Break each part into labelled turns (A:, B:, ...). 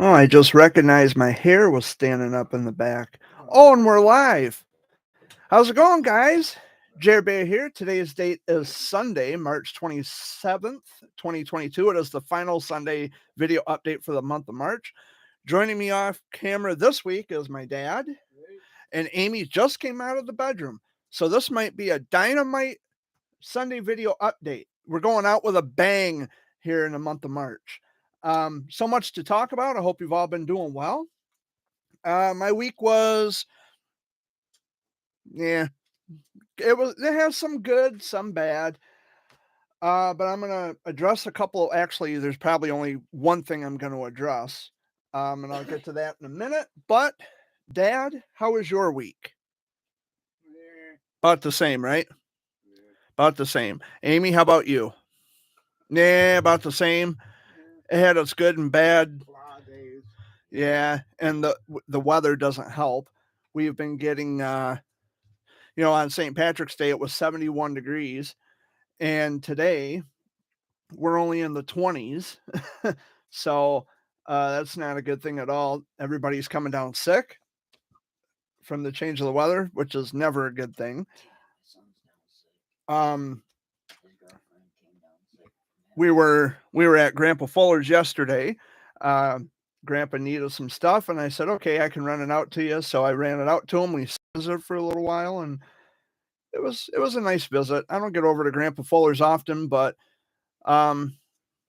A: Oh, I just recognized my hair was standing up in the back. Oh, and we're live. How's it going, guys? Jared Bear here. Today's date is Sunday, March 27th, 2022. It is the final Sunday video update for the month of March. Joining me off camera this week is my dad, and Amy just came out of the bedroom. So this might be a dynamite Sunday video update. We're going out with a bang here in the month of March. So much to talk about. I hope you've all been doing well. My week was, yeah, it has some good, some bad. But I'm gonna address a couple. Actually, there's probably only one thing I'm gonna address. And I'll get to that in a minute. But Dad, how was your week? About the same, right? About the same. Amy, how about you? Yeah, about the same. It had its good and bad. Yeah, and the weather doesn't help. We've been getting on St. Patrick's Day it was 71 degrees, and today we're only in the 20s. So that's not a good thing at all. Everybody's coming down sick from the change of the weather, which is never a good thing. Um, we were at Grandpa Fuller's yesterday. Uh, Grandpa needed some stuff, and I said, "Okay, I can run it out to you." So I ran it out to him. We visited for a little while, and it was a nice visit. I don't get over to Grandpa Fuller's often, but um,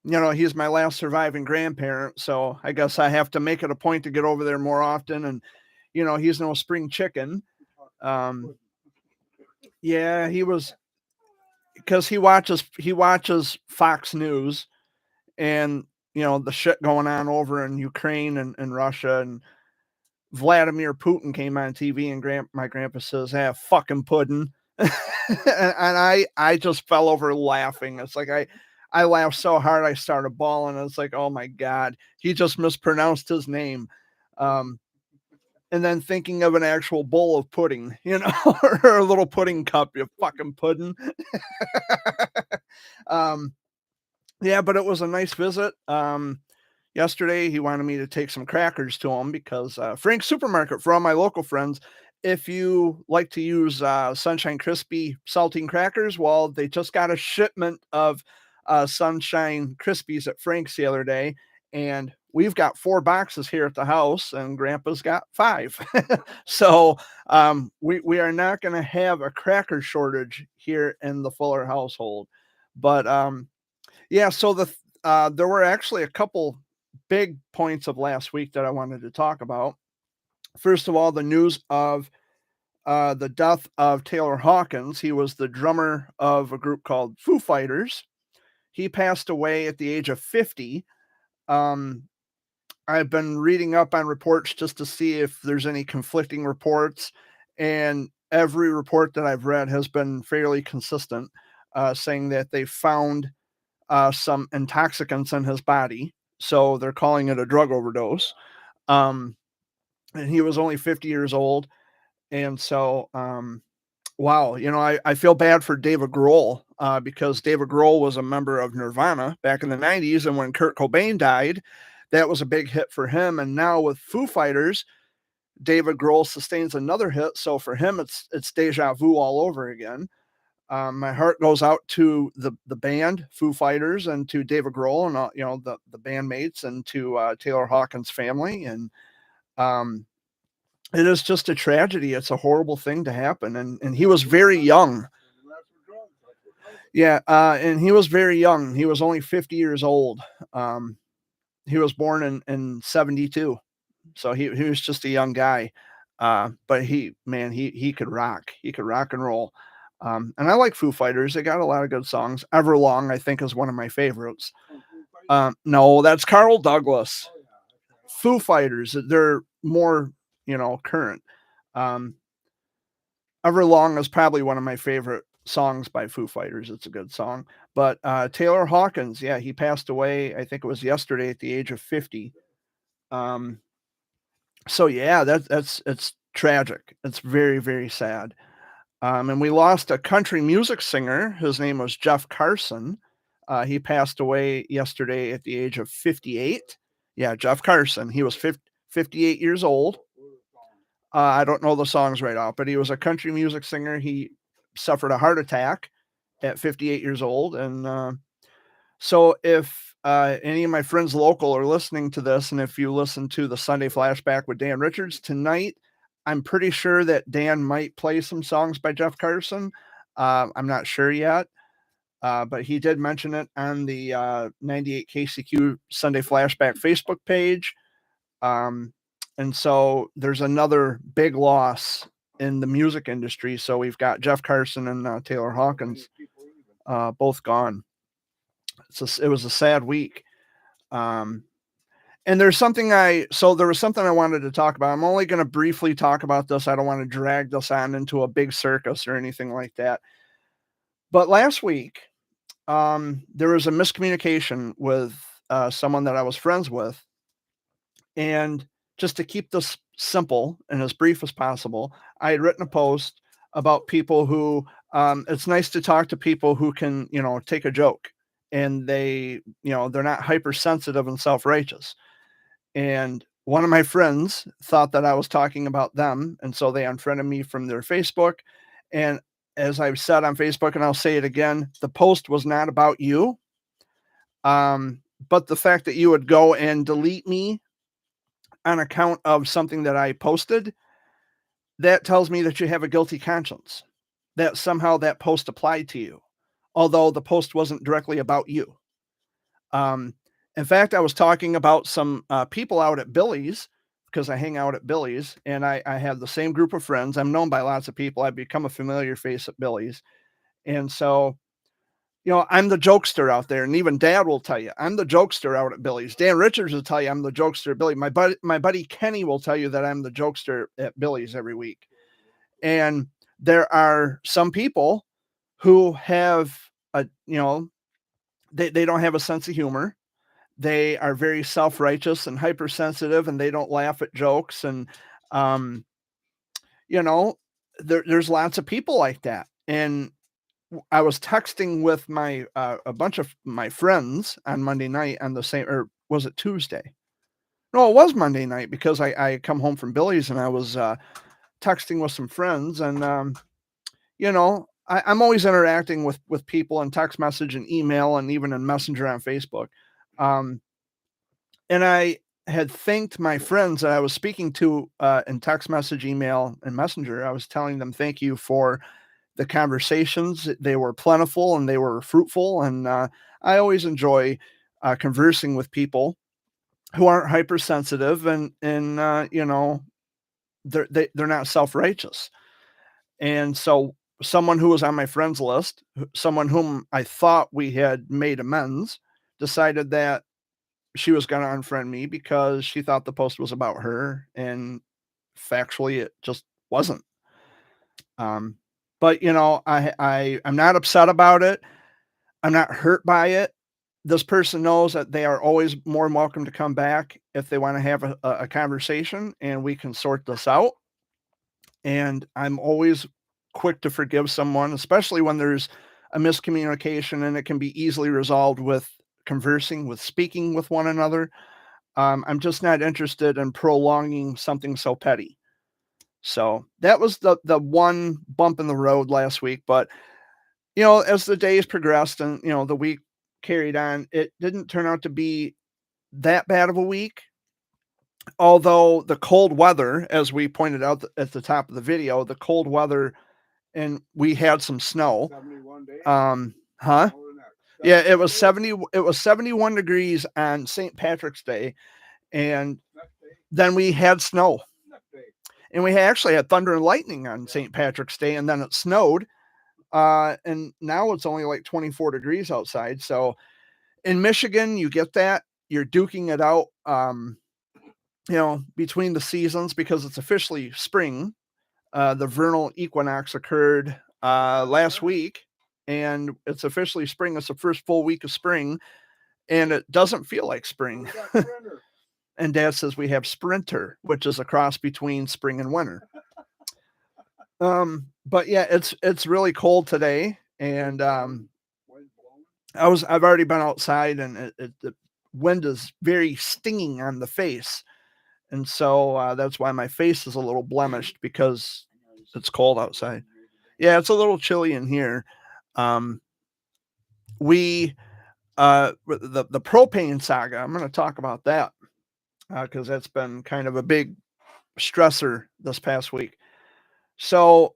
A: he's my last surviving grandparent, so I guess I have to make it a point to get over there more often. And he's no spring chicken. Um, yeah, he was because he watches Fox News, and the shit going on over in Ukraine and Russia, and Vladimir Putin came on TV, and my grandpa says, "Ah, fucking pudding," and I just fell over laughing. It's like I laughed so hard I started bawling. It's like, oh my god, he just mispronounced his name. Um, and then thinking of an actual bowl of pudding, or a little pudding cup, you fucking pudding. um, yeah, but it was a nice visit. Yesterday, he wanted me to take some crackers to him because Frank's Supermarket, for all my local friends, if you like to use Sunshine Crispy saltine crackers, well, they just got a shipment of Sunshine Crispies at Frank's the other day, and we've got 4 boxes here at the house, and Grandpa's got 5. So we are not going to have a cracker shortage here in the Fuller household. But yeah, so there were actually a couple big points of last week that I wanted to talk about. First of all, the news of the death of Taylor Hawkins. He was the drummer of a group called Foo Fighters. He passed away at the age of 50. Um, I've been reading up on reports just to see if there's any conflicting reports, and every report that I've read has been fairly consistent, saying that they found some intoxicants in his body. So they're calling it a drug overdose. Um, and he was only 50 years old. And so, wow, I feel bad for David Grohl because David Grohl was a member of Nirvana back in the 90s. And when Kurt Cobain died, that was a big hit for him. And now with Foo Fighters, David Grohl sustains another hit. So for him, it's deja vu all over again. My heart goes out to the band Foo Fighters and to David Grohl and the bandmates and to Taylor Hawkins' family. And um, it is just a tragedy. It's a horrible thing to happen. And he was very young. Yeah, and he was very young. He was only 50 years old. Um, he was born in 72. So he was just a young guy. But he could rock. He could rock and roll. And I like Foo Fighters. They got a lot of good songs. Everlong, I think, is one of my favorites. No, that's Carl Douglas. Foo Fighters, they're more, current. Um, Everlong is probably one of my favorite songs by Foo Fighters. It's a good song. But Taylor Hawkins, yeah, he passed away. I think it was yesterday at the age of 50. Um, so yeah, that's it's tragic. It's very, very sad. And we lost a country music singer. His name was Jeff Carson. He passed away yesterday at the age of 58. Yeah, Jeff Carson. He was 58 years old. I don't know the songs right off, but he was a country music singer. He suffered a heart attack at 58 years old. And so if any of my friends local are listening to this, and if you listen to the Sunday Flashback with Dan Richards tonight, I'm pretty sure that Dan might play some songs by Jeff Carson. I'm not sure yet, but he did mention it on the 98 KCQ Sunday Flashback Facebook page. And so there's another big loss in the music industry. So we've got Jeff Carson and Taylor Hawkins both gone. It was a sad week. And there was something I wanted to talk about. I'm only going to briefly talk about this. I don't want to drag this on into a big circus or anything like that. But last week, there was a miscommunication with someone that I was friends with. And just to keep this simple and as brief as possible, I had written a post about people who, it's nice to talk to people who can, take a joke, and they're not hypersensitive and self-righteous. And one of my friends thought that I was talking about them, and so they unfriended me from their Facebook. And as I've said on Facebook, and I'll say it again, the post was not about you. But the fact that you would go and delete me on account of something that I posted, that tells me that you have a guilty conscience, that somehow that post applied to you, although the post wasn't directly about you. In fact, I was talking about some people out at Billy's, because I hang out at Billy's, and I have the same group of friends. I'm known by lots of people. I've become a familiar face at Billy's. And so, I'm the jokester out there, and even Dad will tell you I'm the jokester out at Billy's. Dan Richards will tell you I'm the jokester at Billy. My buddy Kenny will tell you that I'm the jokester at Billy's every week. And there are some people who have they don't have a sense of humor. They are very self-righteous and hypersensitive, and they don't laugh at jokes. And there's lots of people like that. And I was texting with a bunch of my friends on Monday night on the same, or was it Tuesday? No, it was Monday night, because I come home from Billy's and I was texting with some friends. And I'm always interacting with people in text message and email and even in Messenger on Facebook. And I had thanked my friends that I was speaking to in text message, email, and Messenger. I was telling them thank you for the conversations. They were plentiful and they were fruitful. And I always enjoy conversing with people who aren't hypersensitive and they're not self-righteous. And so someone who was on my friends list, someone whom I thought we had made amends, decided that she was going to unfriend me because she thought the post was about her, and factually it just wasn't. But I'm not upset about it. I'm not hurt by it. This person knows that they are always more than welcome to come back if they want to have a conversation, and we can sort this out. And I'm always quick to forgive someone, especially when there's a miscommunication and it can be easily resolved with conversing, with speaking with one another. I'm just not interested in prolonging something so petty. So that was the one bump in the road last week. But, as the days progressed and, the week carried on, it didn't turn out to be that bad of a week. Although the cold weather, as we pointed out at the top of the video, the cold weather, and we had some snow.
B: 71 days.
A: Huh? Yeah, it was 71 degrees on St. Patrick's Day, and then we had snow. And we actually had thunder and lightning on St. Patrick's Day, and then it snowed. And now it's only like 24 degrees outside. So in Michigan, you get that. You're duking it out, between the seasons, because it's officially spring. The vernal equinox occurred last week, and it's officially spring. It's the first full week of spring, and it doesn't feel like spring. And Dad says we have Sprinter, which is a cross between spring and winter. But yeah, it's really cold today, and I've already been outside, and wind is very stinging on the face. And so that's why my face is a little blemished because it's cold outside. Yeah, it's a little chilly in here. Um, we the propane saga. I'm going to talk about that because that's been kind of a big stressor this past week. So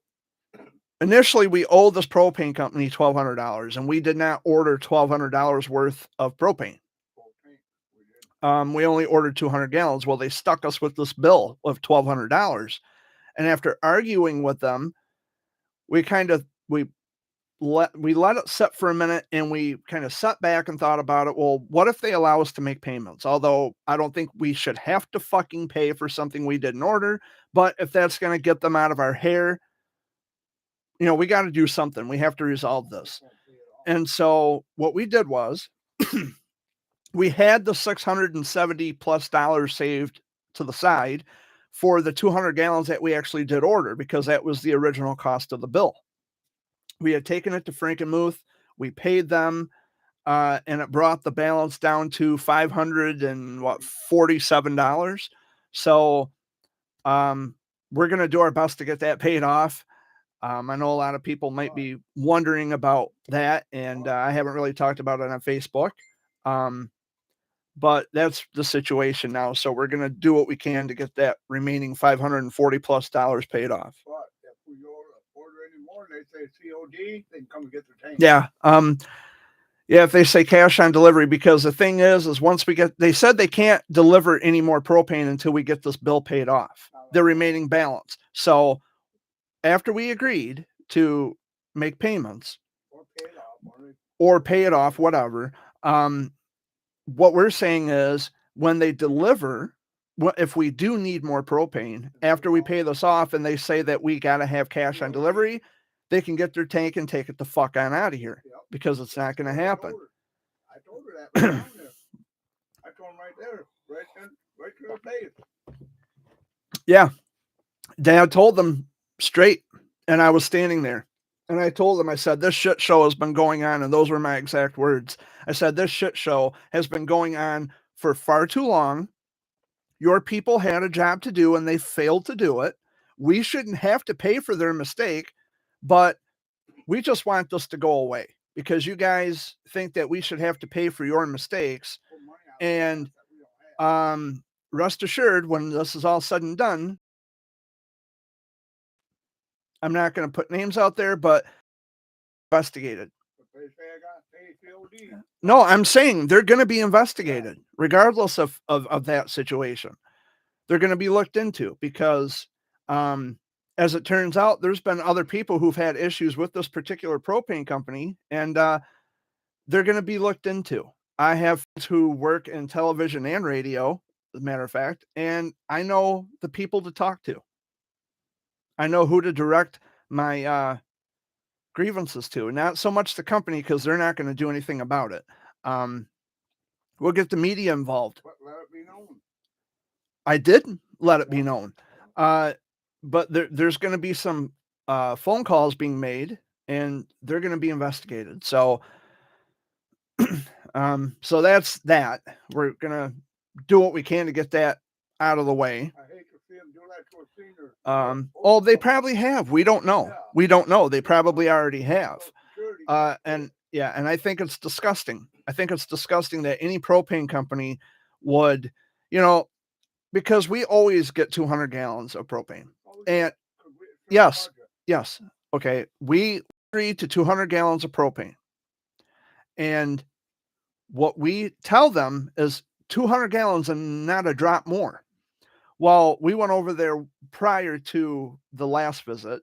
A: initially, we owed this propane company $1,200, and we did not order $1,200 worth of propane. We only ordered 200 gallons. Well, they stuck us with this bill of $1,200, and after arguing with them, we kind of we let it sit for a minute, and we kind of sat back and thought about it. Well, what if they allow us to make payments? Although I don't think we should have to fucking pay for something we didn't order, but if that's going to get them out of our hair, we got to do something. We have to resolve this. And so what we did was we had the $670+ saved to the side for the 200 gallons that we actually did order, because that was the original cost of the bill. We had taken it to Frankenmuth. We paid them, and it brought the balance down to $547. So we're going to do our best to get that paid off. I know a lot of people might be wondering about that, and I haven't really talked about it on Facebook. But that's the situation now. So we're going to do what we can to get that remaining $540+ paid off.
B: But if we order any more, they say COD, they can come and get their tank.
A: Yeah. Yeah, if they say cash on delivery, because the thing is once they said they can't deliver any more propane until we get this bill paid off, the remaining balance. So after we agreed to make payments or pay it off, whatever, what we're saying is when they deliver, if we do need more propane after we pay this off and they say that we got to have cash on delivery, they can get their tank and take it the fuck on out of here, because it's not going to happen.
B: I told her that. I told him right there, right to her face.
A: Yeah. Dad told them straight, and I was standing there. And I told them, I said, this shit show has been going on, and those were my exact words. I said, this shit show has been going on for far too long. Your people had a job to do, and they failed to do it. We shouldn't have to pay for their mistake, but we just want this to go away, because you guys think that we should have to pay for your mistakes. And rest assured, when this is all said and done, I'm not going to put names out there, but investigated. No, I'm saying they're going to be investigated regardless of that situation. They're going to be looked into, because as it turns out, there's been other people who've had issues with this particular propane company, and they're going to be looked into. I have friends who work in television and radio, as a matter of fact, and I know the people to talk to. I know who to direct my grievances to, not so much the company, because they're not going to do anything about it. We'll get the media involved.
B: Let it be known.
A: I did let it be known. But there's going to be some phone calls being made, and they're going to be investigated. So, so that's that. We're going to do what we can to get that out of the way.
B: I hate to see them do that to a senior.
A: Oh, they probably have. We don't know. Yeah. We don't know. They probably already have. And I think it's disgusting. I think it's disgusting that any propane company would, because we always get 200 gallons of propane. And yes. Okay. We agreed to 200 gallons of propane. And what we tell them is 200 gallons and not a drop more. Well, we went over there prior to the last visit,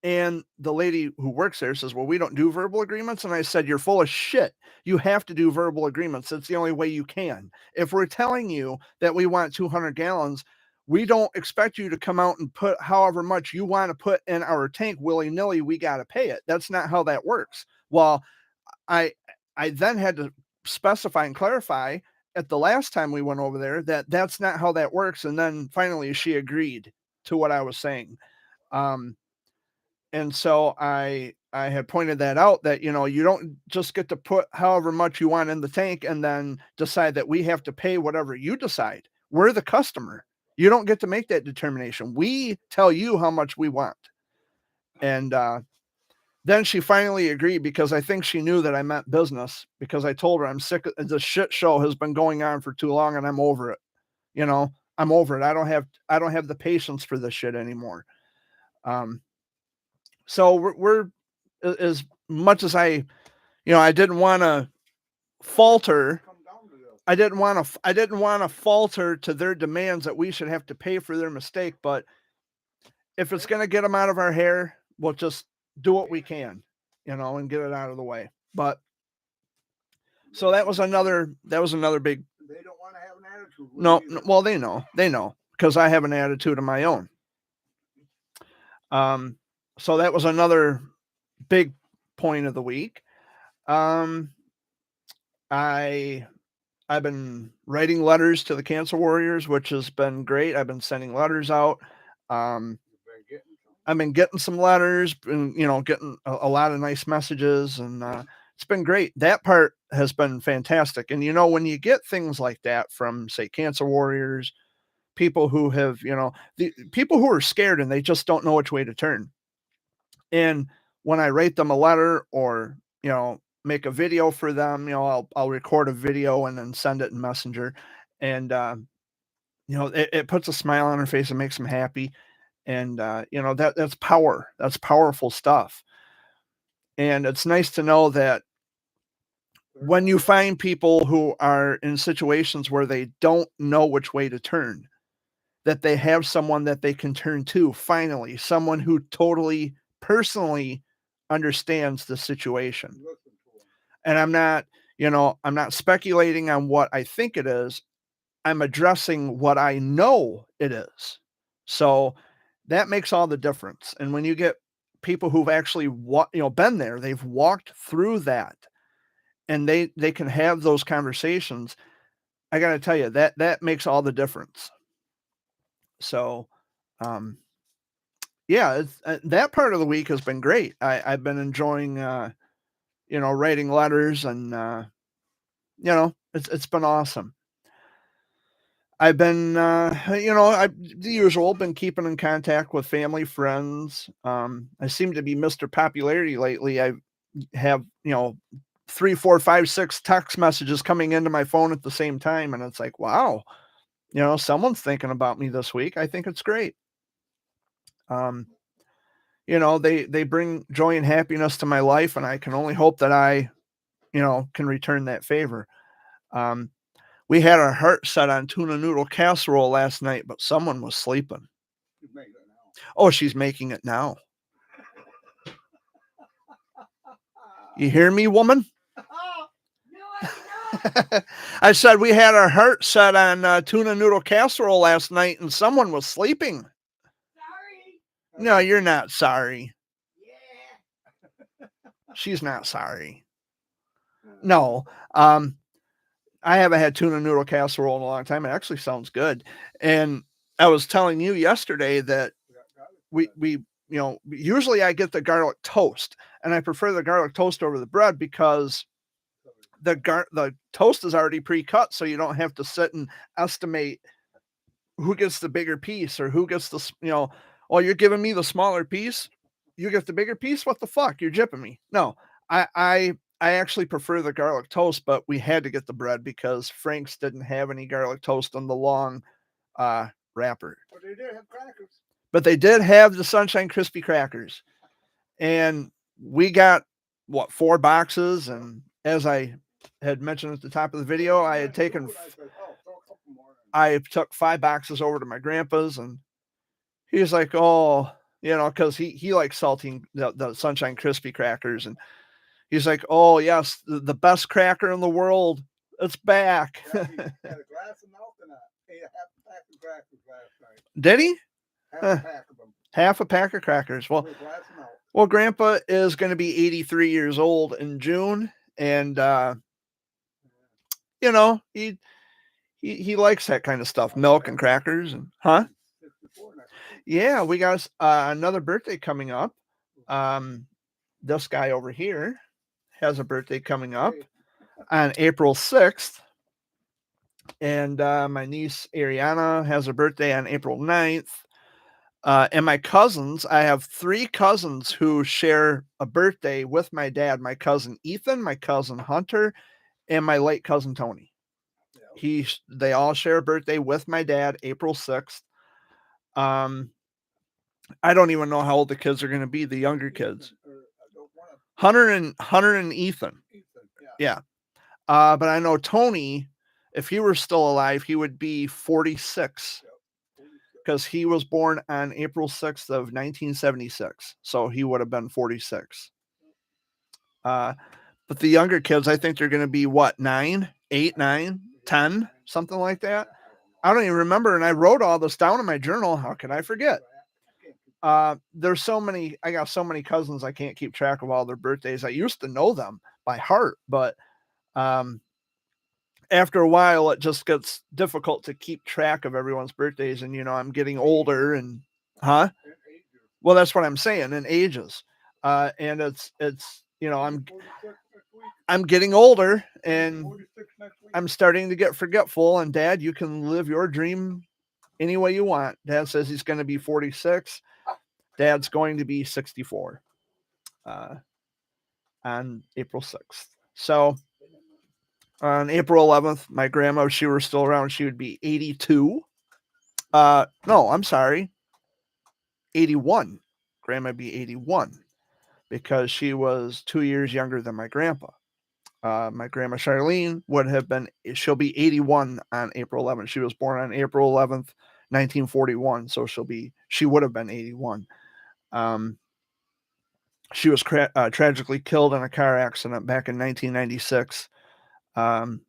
A: and the lady who works there says, well, we don't do verbal agreements. And I said, you're full of shit. You have to do verbal agreements. That's the only way you can. If we're telling you that we want 200 gallons, we don't expect you to come out and put however much you want to put in our tank willy-nilly. We got to pay it. That's not how that works. Well, I then had to specify and clarify at the last time we went over there that that's not how that works. And then finally she agreed to what I was saying. And so I I had pointed that out, that, you don't just get to put however much you want in the tank and then decide that we have to pay whatever you decide. We're the customer. You don't get to make that determination. We tell you how much we want. And then she finally agreed, because I think she knew that I meant business, because I told her I'm sick of the shit show has been going on for too long and I'm over it. I'm over it. I don't have the patience for this shit anymore. So we're as much as I didn't want to falter. I didn't want to falter to their demands that we should have to pay for their mistake. But if it's going to get them out of our hair, we'll just do what we can, and get it out of the way. But so that was another big.
B: They don't want to have an attitude.
A: No, well, they know because I have an attitude of my own. So that was another big point of the week. I've been writing letters to the cancer warriors, which has been great. I've been sending letters out. I've been getting some letters and, getting a lot of nice messages, and it's been great. That part has been fantastic. And, when you get things like that from, say, cancer warriors, people who have, the people who are scared and they just don't know which way to turn. And when I write them a letter or, make a video for them, I'll record a video and then send it in Messenger. And, it puts a smile on their face and makes them happy. And, that's power. That's powerful stuff. And it's nice to know that when you find people who are in situations where they don't know which way to turn, that they have someone that they can turn to, finally, someone who totally personally understands the situation. And I'm not speculating on what I think it is. I'm addressing what I know it is. So that makes all the difference. And when you get people who've actually been there, they've walked through that, and they can have those conversations, I got to tell you, that makes all the difference. So, yeah, that part of the week has been great. I've been enjoying, writing letters, and, it's been awesome. I've been, the usual, been keeping in contact with family, friends. I seem to be Mr. Popularity lately. I have, 3, 4, 5, 6 text messages coming into my phone at the same time. And it's like, wow, someone's thinking about me this week. I think it's great. They bring joy and happiness to my life, and I can only hope that I, can return that favor. We had our heart set on tuna noodle casserole last night, but someone was sleeping. Oh, she's making it now. You hear me, woman? I said we had our heart set on tuna noodle casserole last night, and someone was sleeping.
C: Sorry.
A: No, you're not sorry.
C: Yeah.
A: She's not sorry. No. I haven't had tuna noodle casserole in a long time. It actually sounds good. And I was telling you yesterday that we usually I get the garlic toast, and I prefer the garlic toast over the bread because the toast is already pre-cut, so you don't have to sit and estimate who gets the bigger piece or who gets the, you're giving me the smaller piece, you get the bigger piece. What the fuck? You're jipping me. No, I actually prefer the garlic toast, but we had to get the bread because Frank's didn't have any garlic toast on the long wrapper.
B: But they did have crackers.
A: But they did have the Sunshine Crispy crackers. And we got, 4 boxes. And as I had mentioned at the top of the video, I had taken, I took 5 boxes over to my grandpa's, and he's like, oh, because he likes salting the Sunshine Crispy crackers. And he's like, oh, yes, the best cracker in the world. It's back.
B: Yeah, he had a glass of milk and ate a half a pack of crackers last night.
A: Did he?
B: Half a pack of them.
A: Half a pack of crackers.
B: With a glass of milk.
A: Well, Grandpa is going to be 83 years old in June. And, he likes that kind of stuff, milk and crackers. And, huh? Yeah, we got another birthday coming up. this guy over here has a birthday coming up
B: Hey,
A: on April 6th. And my niece Ariana has a birthday on April 9th. And my cousins, I have 3 cousins who share a birthday with my dad. My cousin Ethan, my cousin Hunter, and my late cousin Tony.
B: yeah,
A: They all share a birthday with my dad, April 6th. I don't even know how old the kids are going to be, the younger kids.
B: Ethan, or I don't want
A: Hunter and Ethan.
B: to, Ethan, yeah.
A: Yeah. But I know Tony, if he were still alive, he would be 46 because he was born on April 6th of 1976. So he would have been 46. But the younger kids, I think they're going to be what, 9, 8, 9, 10, something like that. I don't even remember. And I wrote all this down in my journal. How could I forget? There's so many, I got so many cousins, I can't keep track of all their birthdays. I used to know them by heart, but after a while, it just gets difficult to keep track of everyone's birthdays. And, I'm getting older and, huh? Well, that's what I'm saying, in ages. And it's, I'm getting older and
B: 46 next week.
A: I'm starting to get forgetful. And Dad, you can live your dream any way you want. Dad says he's going to be 46. Dad's going to be 64 on April 6th. So on April 11th, my grandma, if she were still around, she would be 82. No, I'm sorry. 81. Grandma would be 81 because she was 2 years younger than my grandpa. My grandma Charlene she'll be 81 on April 11th. She was born on April 11th, 1941. So she would have been 81. She was tragically killed in a car accident back in 1996. And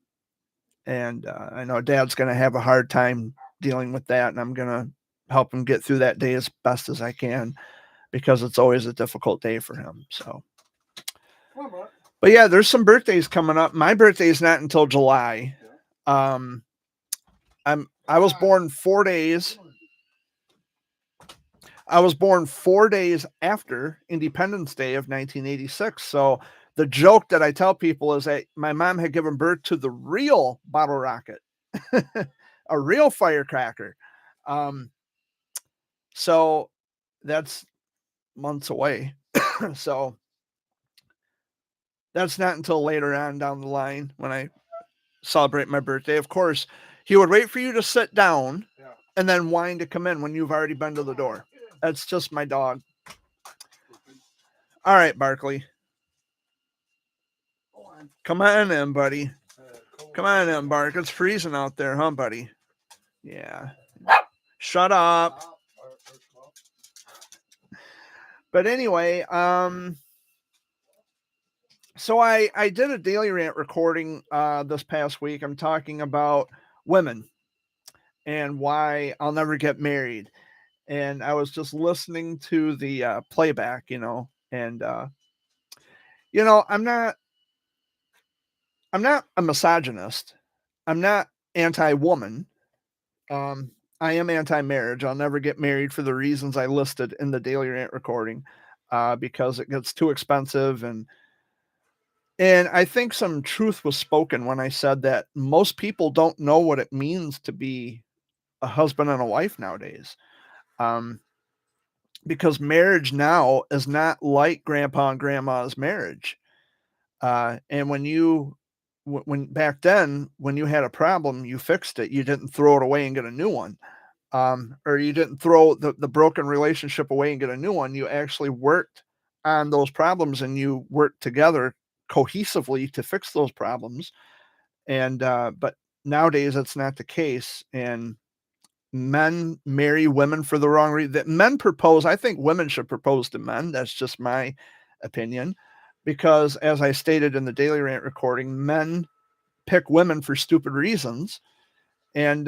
A: I know Dad's going to have a hard time dealing with that, and I'm going to help him get through that day as best as I can because it's always a difficult day for him. So, but yeah, there's some birthdays coming up. My birthday is not until July. I was born 4 days. I was born 4 days after Independence Day of 1986. So the joke that I tell people is that my mom had given birth to the real bottle rocket, a real firecracker. So that's months away. So that's not until later on down the line when I celebrate my birthday. Of course, he would wait for you to sit down and then whine to come in when you've already been to the door. That's just my dog. All right, Barkley. Come on in, buddy. Come on in, Bark. It's freezing out there, huh, buddy? Yeah. Shut up. But anyway, so I did a Daily Rant recording this past week. I'm talking about women and why I'll never get married. And I was just listening to the playback, and I'm not a misogynist. I'm not anti-woman. I am anti-marriage. I'll never get married for the reasons I listed in the Daily Rant recording, because it gets too expensive. And I think some truth was spoken when I said that most people don't know what it means to be a husband and a wife nowadays. Because marriage now is not like grandpa and grandma's marriage. And when back then, when you had a problem, you fixed it. You didn't throw it away and get a new one. Or you didn't throw the broken relationship away and get a new one. You actually worked on those problems and you worked together cohesively to fix those problems. And, but nowadays that's not the case. And men marry women for the wrong reason. That men propose. I think women should propose to men. That's just my opinion. Because as I stated in the Daily Rant recording, men pick women for stupid reasons. And,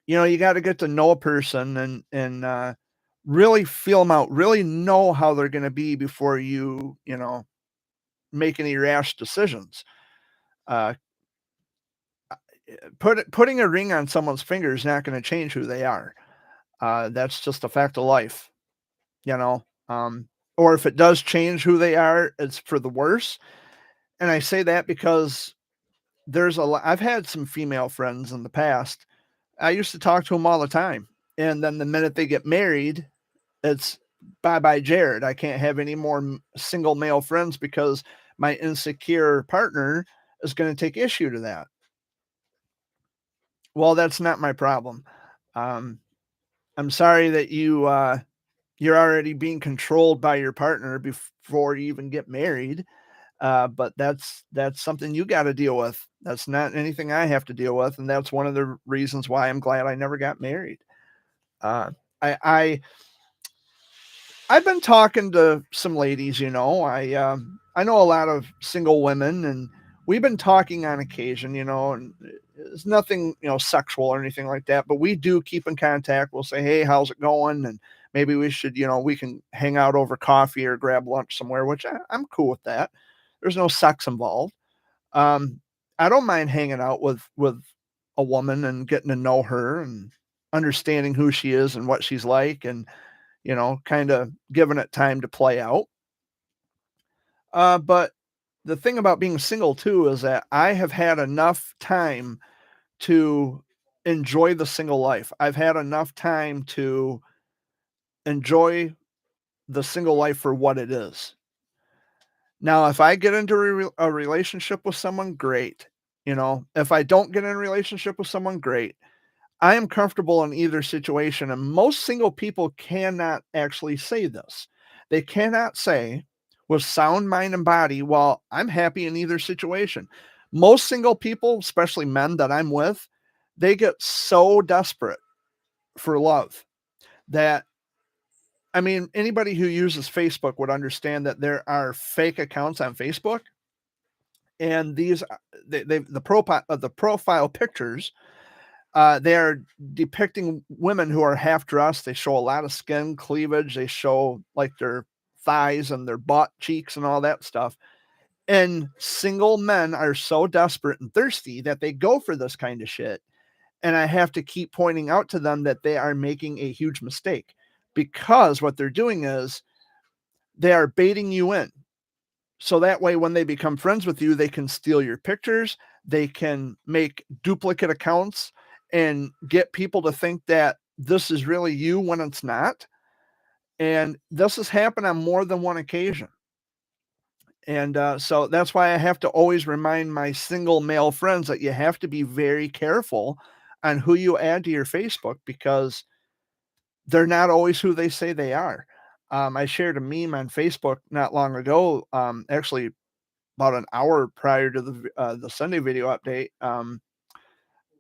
A: you got to get to know a person and really feel them out, really know how they're going to be before you make any rash decisions. Putting a ring on someone's finger is not going to change who they are. That's just a fact of life. or if it does change who they are, it's for the worse. And I say that because I've had some female friends in the past. I used to talk to them all the time. And then the minute they get married, it's bye bye, Jared. I can't have any more single male friends because my insecure partner is going to take issue to that. Well, that's not my problem. Um, I'm sorry that you're already being controlled by your partner before you even get married. But that's something you got to deal with. That's not anything I have to deal with, and that's one of the reasons why I'm glad I never got married. Uh, I I've been talking to some ladies, I know a lot of single women, and we've been talking on occasion, and it's nothing, sexual or anything like that, but we do keep in contact. We'll say, "Hey, how's it going?" And maybe we should, we can hang out over coffee or grab lunch somewhere, which I'm cool with that. There's no sex involved. Um, I don't mind hanging out with a woman and getting to know her and understanding who she is and what she's like, and kind of giving it time to play out. But the thing about being single too is that I have had enough time to enjoy the single life. I've had enough time to enjoy the single life for what it is. Now, if I get into a relationship with someone, great. If I don't get in a relationship with someone, great. I am comfortable in either situation, and most single people cannot actually say this. They cannot say with sound mind and body, "Well, I'm happy in either situation." Most single people, especially men that I'm with, they get so desperate for love that, I mean, anybody who uses Facebook would understand that there are fake accounts on Facebook, and these the profile pictures, they are depicting women who are half dressed. They show a lot of skin, cleavage. They show like their thighs and their butt cheeks and all that stuff. And single men are so desperate and thirsty that they go for this kind of shit. And I have to keep pointing out to them that they are making a huge mistake, because what they're doing is they are baiting you in. So that way, when they become friends with you, they can steal your pictures. They can make duplicate accounts and get people to think that this is really you when it's not. And this has happened on more than one occasion. And so that's why I have to always remind my single male friends that you have to be very careful on who you add to your Facebook, because they're not always who they say they are. I shared a meme on Facebook not long ago, actually about an hour prior to the Sunday video update.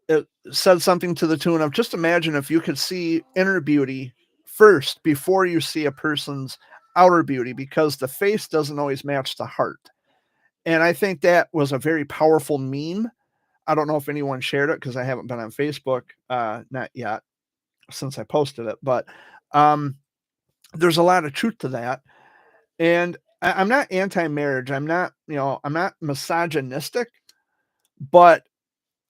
A: It said something to the tune of, just imagine if you could see inner beauty first before you see a person's outer beauty, because the face doesn't always match the heart. And I think that was a very powerful meme. I don't know if anyone shared it because I haven't been on Facebook, not yet, since I posted it. But um, there's a lot of truth to that. And I'm not anti-marriage. I'm not misogynistic, but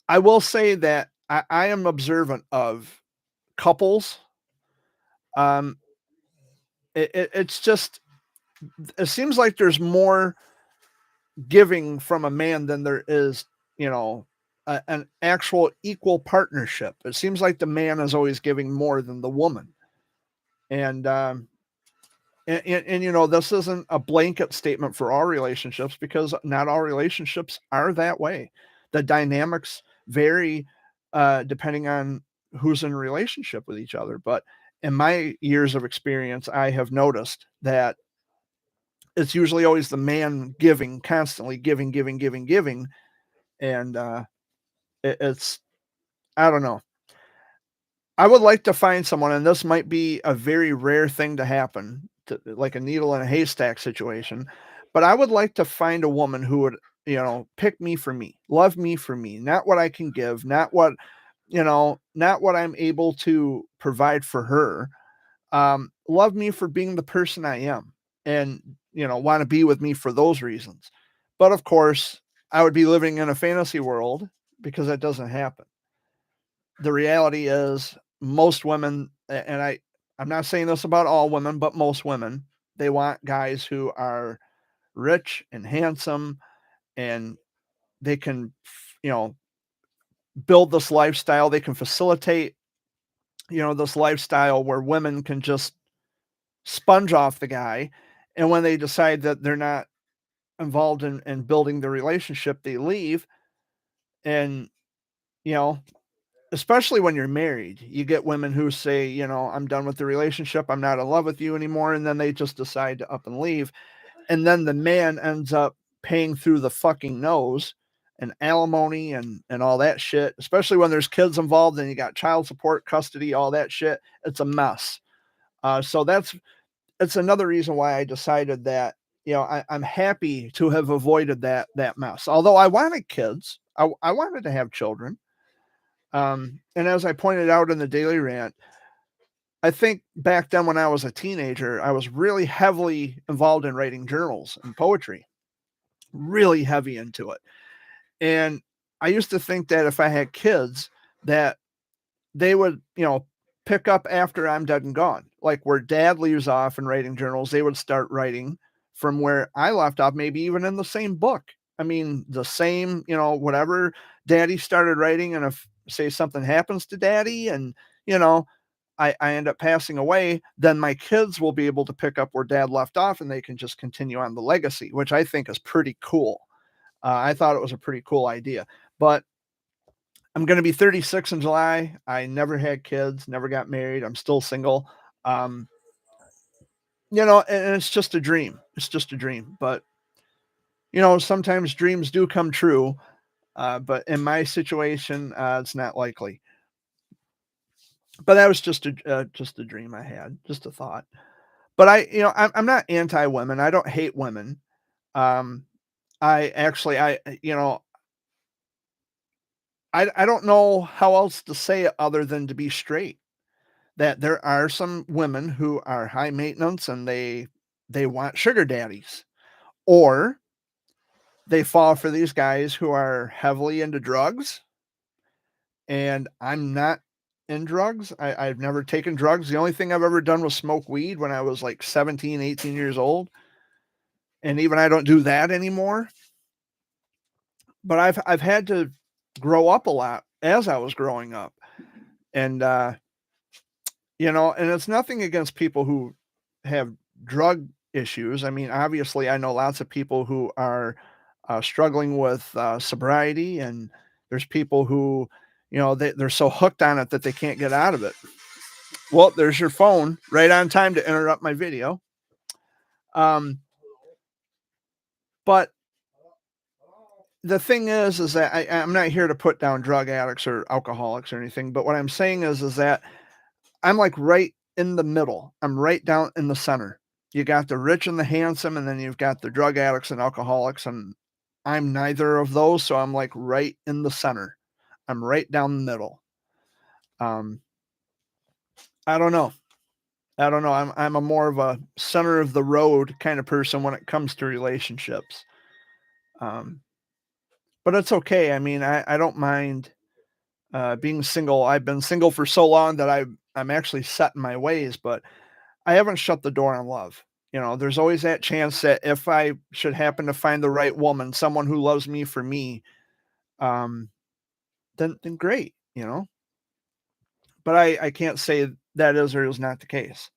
A: I will say that I am observant of couples. Um, it's just, it seems like there's more giving from a man than there is, an actual equal partnership. It seems like the man is always giving more than the woman. And, this isn't a blanket statement for all relationships, because not all relationships are that way. The dynamics vary depending on who's in a relationship with each other. But in my years of experience, I have noticed that it's usually always the man giving, constantly giving, giving, giving, giving. And it's, I don't know. I would like to find someone, and this might be a very rare thing to happen, like a needle in a haystack situation, but I would like to find a woman who would, pick me for me, love me for me, not what I can give, not what I'm able to provide for her. Love me for being the person I am, and, want to be with me for those reasons. But of course, I would be living in a fantasy world, because that doesn't happen. The reality is, most women, and I'm not saying this about all women, but most women, They want guys who are rich and handsome, and they can, you know, build this lifestyle. They can facilitate, you know, this lifestyle where women can just sponge off the guy. And when they decide that they're not involved in building the relationship, they leave. And, you know, especially when you're married, you get women who say, you know, I'm done with the relationship. I'm not in love with you anymore. And then they just decide to up and leave. And then the man ends up paying through the fucking nose and alimony and all that shit, especially when there's kids involved and you got child support, custody, all that shit. It's a mess. So it's another reason why I decided that, you know, I'm happy to have avoided that mess. Although I wanted kids, I wanted to have children. And as I pointed out in the Daily Rant, I think back then when I was a teenager, I was really heavily involved in writing journals and poetry, really heavy into it. And I used to think that if I had kids, that they would, you know, pick up after I'm dead and gone. Like where dad leaves off in writing journals, they would start writing from where I left off, maybe even in the same book. I mean, the same, you know, whatever daddy started writing. And if, say, something happens to daddy and, you know, I end up passing away, then my kids will be able to pick up where dad left off and they can just continue on the legacy, which I think is pretty cool. I thought it was a pretty cool idea. But I'm going to be 36 in July. I never had kids, never got married. I'm still single. Um, you know, and it's just a dream. It's just a dream. But, you know, sometimes dreams do come true. But in my situation, it's not likely. But that was just a dream I had, just a thought. But you know, I'm not anti women. I don't hate women. Um, you know, I don't know how else to say it other than to be straight. That there are some women who are high maintenance and they want sugar daddies, or they fall for these guys who are heavily into drugs. And I'm not in drugs. I've never taken drugs. The only thing I've ever done was smoke weed when I was like 17, 18 years old. And even I don't do that anymore. But I've had to grow up a lot as I was growing up. And you know, and it's nothing against people who have drug issues. I mean, obviously I know lots of people who are struggling with sobriety, and there's people who, you know, they're so hooked on it that they can't get out of it. Well, there's your phone, right on time to interrupt my video. But the thing is that I'm not here to put down drug addicts or alcoholics or anything. But what I'm saying is that I'm like right in the middle. I'm right down in the center. You got the rich and the handsome, and then you've got the drug addicts and alcoholics, and I'm neither of those. So I'm like right in the center. I'm right down the middle. I don't know. I don't know. I'm a more of a center of the road kind of person when it comes to relationships. Um, but it's okay. I mean, I don't mind being single. I've been single for so long that I'm actually set in my ways, but I haven't shut the door on love. You know, there's always that chance that if I should happen to find the right woman, someone who loves me for me, um, then great, you know. But I can't say that is or is not the case.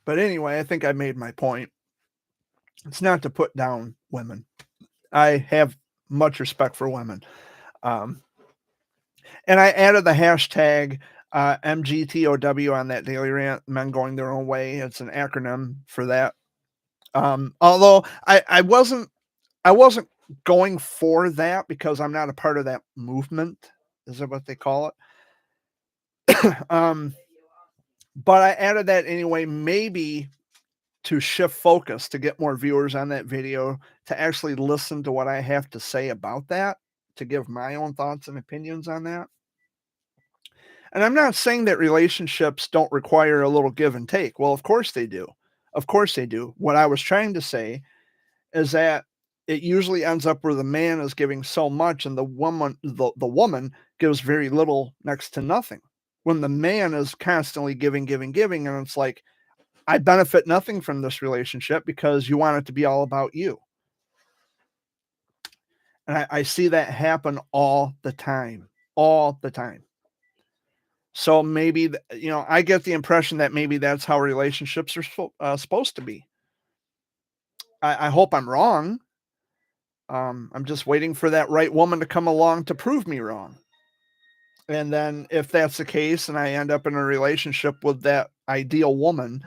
A: But anyway, I think I made my point. It's not to put down women. I have much respect for women. Um, and I added the hashtag MGTOW on that Daily Rant, men going their own way. It's an acronym for that. Although I wasn't going for that because I'm not a part of that movement. Is that what they call it? But I added that anyway, maybe to shift focus, to get more viewers on that video, to actually listen to what I have to say about that, to give my own thoughts and opinions on that. And I'm not saying that relationships don't require a little give and take. Well, of course they do. Of course they do. What I was trying to say is that it usually ends up where the man is giving so much and the woman gives very little, next to nothing. when the man is constantly giving, giving, giving, and it's like, I benefit nothing from this relationship because you want it to be all about you. And I see that happen all the time. So maybe, I get the impression that maybe that's how relationships are supposed to be. I hope I'm wrong. I'm just waiting for that right woman to come along to prove me wrong. And then if that's the case and I end up in a relationship with that ideal woman,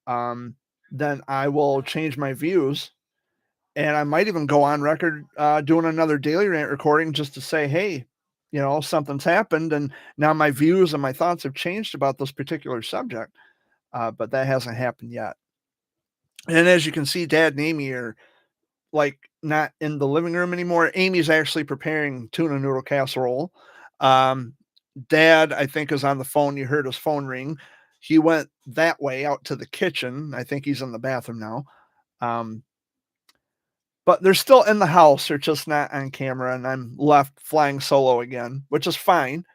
A: then I will change my views. And I might even go on record doing another Daily Rant recording just to say, hey, something's happened. And now my views and my thoughts have changed about this particular subject. But that hasn't happened yet. And as you can see, Dad and Amy are like not in the living room anymore. Amy's actually preparing tuna noodle casserole. Dad, I think, is on the phone. You heard his phone ring. He went that way out to the kitchen. I think he's in the bathroom now. But they're still in the house. They're just not on camera. And I'm left flying solo again, which is fine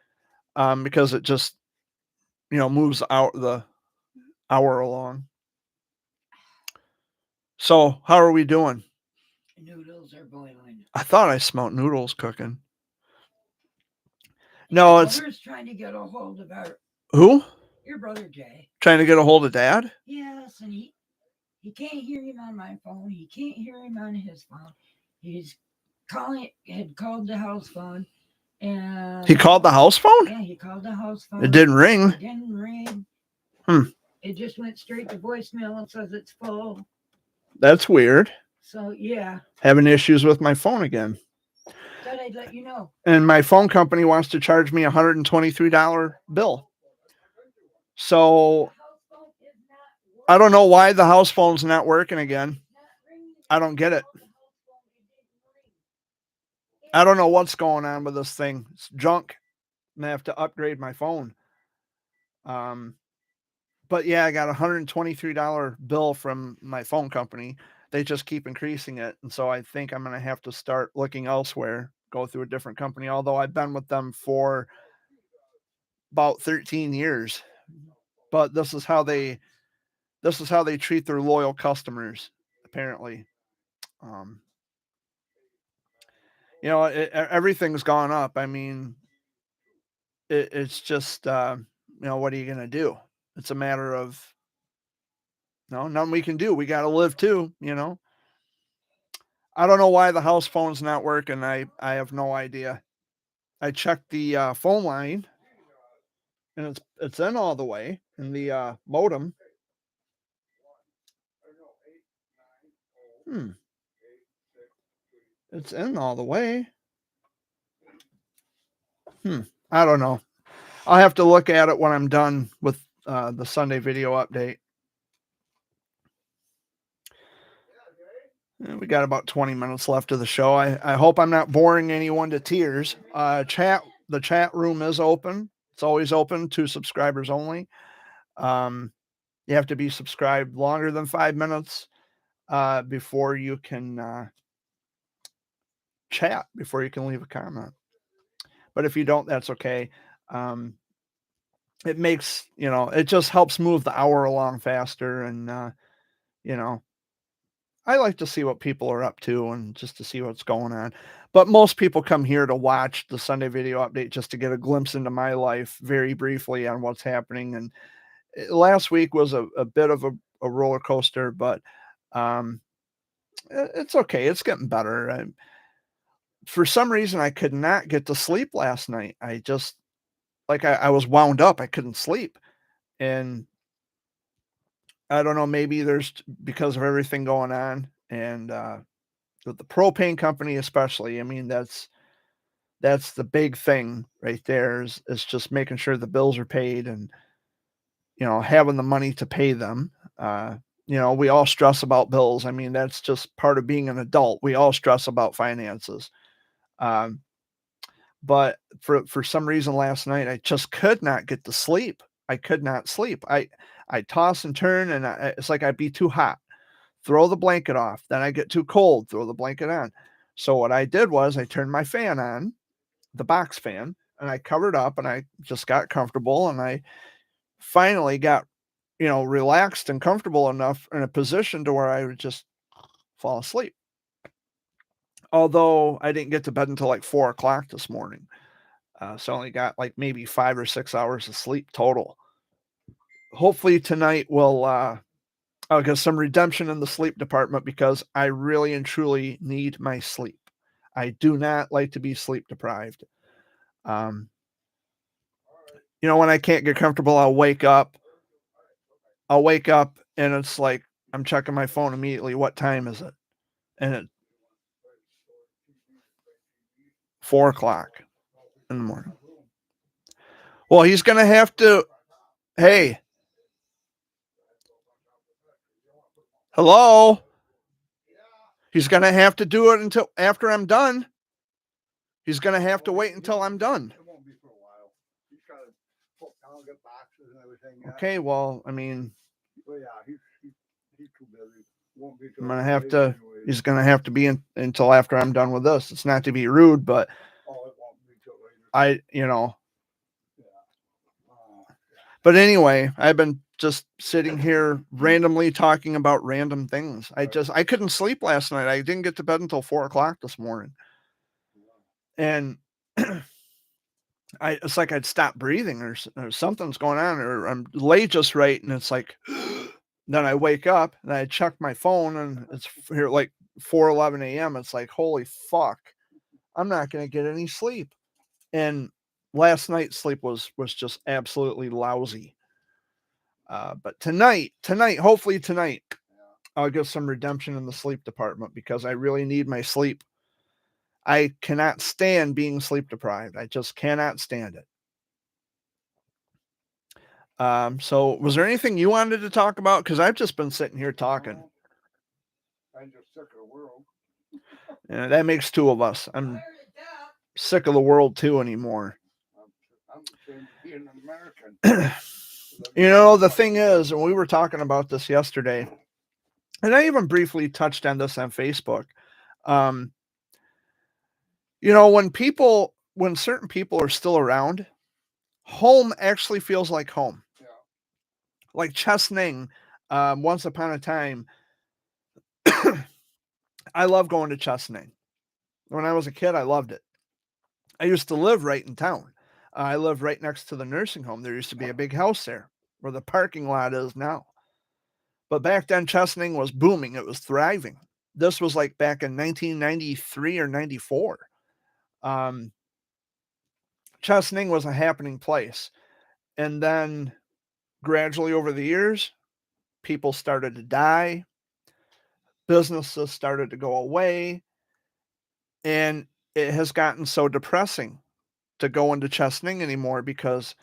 A: because it just, moves out the hour along. So how are we doing?
C: Noodles are boiling.
A: I thought I smelled noodles cooking. No, it's
C: Brother's trying to get a hold of
A: who?
C: Your brother Jay.
A: Trying to get a hold of Dad?
C: Yes, and he can't hear him on my phone. He can't hear him on his phone. Had called the house phone, and
A: He called the house phone?
C: Yeah, he called the house phone.
A: It didn't ring.
C: It didn't ring. It just went straight to voicemail and says it's full.
A: That's weird.
C: So yeah.
A: Having issues with my phone again.
C: Thought I'd let you know.
A: And my phone company wants to charge me $123 bill. So I don't know why the house phone's not working again. I don't get it. I don't know what's going on with this thing. It's junk. I'm gonna have to upgrade my phone. But yeah, I got a $123 bill from my phone company. They just keep increasing it. And so I think I'm going to have to start looking elsewhere, go through a different company, although I've been with them for about 13 years. But this is how they treat their loyal customers, apparently. Everything's gone up. I mean, it's just, what are you going to do? It's a matter of, nothing we can do. We got to live too, I don't know why the house phone's not working. I have no idea. I checked the phone line and it's in all the way in the modem. It's in all the way. I don't know. I'll have to look at it when I'm done with the Sunday video update. We got about 20 minutes left of the show. I hope I'm not boring anyone to tears. The chat room is open. It's always open to subscribers only. You have to be subscribed longer than 5 minutes before you can chat, before you can leave a comment. But if you don't, that's okay. It makes, it just helps move the hour along faster. And, I like to see what people are up to and just to see what's going on. But most people come here to watch the Sunday video update just to get a glimpse into my life very briefly on what's happening. And last week was a bit of a roller coaster, but it's okay. It's getting better. For some reason, I could not get to sleep last night. I just, I was wound up. I couldn't sleep. And I don't know, maybe there's because of everything going on and with the propane company, especially. I mean, that's the big thing right there is just making sure the bills are paid and, having the money to pay them. We all stress about bills. I mean, that's just part of being an adult. We all stress about finances. But for some reason last night, I just could not get to sleep. I could not sleep. I toss and turn and it's like I'd be too hot, throw the blanket off. Then I get too cold, throw the blanket on. So what I did was I turned my fan on, the box fan, and I covered up and I just got comfortable and I finally got, relaxed and comfortable enough in a position to where I would just fall asleep. Although I didn't get to bed until like 4 o'clock this morning. So I only got like maybe 5 or 6 hours of sleep total. Hopefully tonight I'll get some redemption in the sleep department because I really and truly need my sleep. I do not like to be sleep deprived. When I can't get comfortable, I'll wake up and it's like I'm checking my phone immediately. What time is it? And it's 4 o'clock in the morning. Well, he's going to have to, hey, hello. He's going to have to do it until after I'm done. He's going to have to wait until I'm done.
B: It won't be for a while. He's got to put down, get boxes and everything. Yeah.
A: Okay, well, I mean,
B: Well, yeah, he's too busy. Won't be.
A: I'm going to have to, he's going to have to be in until after I'm done with this. It's not to be rude, but
B: Oh, it won't be till later.
A: Yeah.
B: Oh,
A: But anyway, I've been just sitting here randomly talking about random things. I couldn't sleep last night. I didn't get to bed until 4 o'clock this morning. And it's like I'd stop breathing or something's going on, or I'm lay just right. And it's like, then I wake up and I check my phone and it's here like 4:11 a.m. It's like, holy fuck, I'm not going to get any sleep. And last night's sleep was just absolutely lousy. But tonight, hopefully tonight, I'll get some redemption in the sleep department because I really need my sleep. I cannot stand being sleep deprived. I just cannot stand it. So was there anything you wanted to talk about? Because I've just been sitting here talking.
B: I'm just sick of the world.
A: And that makes two of us. I'm sick of the world too anymore.
B: I'm ashamed of being an American.
A: The thing is, and we were talking about this yesterday, and I even briefly touched on this on Facebook. When certain people are still around, home actually feels like home.
B: Yeah.
A: Like Chesaning, once upon a time, I love going to Chesaning. When I was a kid, I loved it. I used to live right in town. I live right next to the nursing home. There used to be a big house there where the parking lot is now. But back then, Chesaning was booming. It was thriving. This was like back in 1993 or 94. Chesaning was a happening place. And then gradually over the years, people started to die. Businesses started to go away. And it has gotten so depressing to go into Chesaning anymore because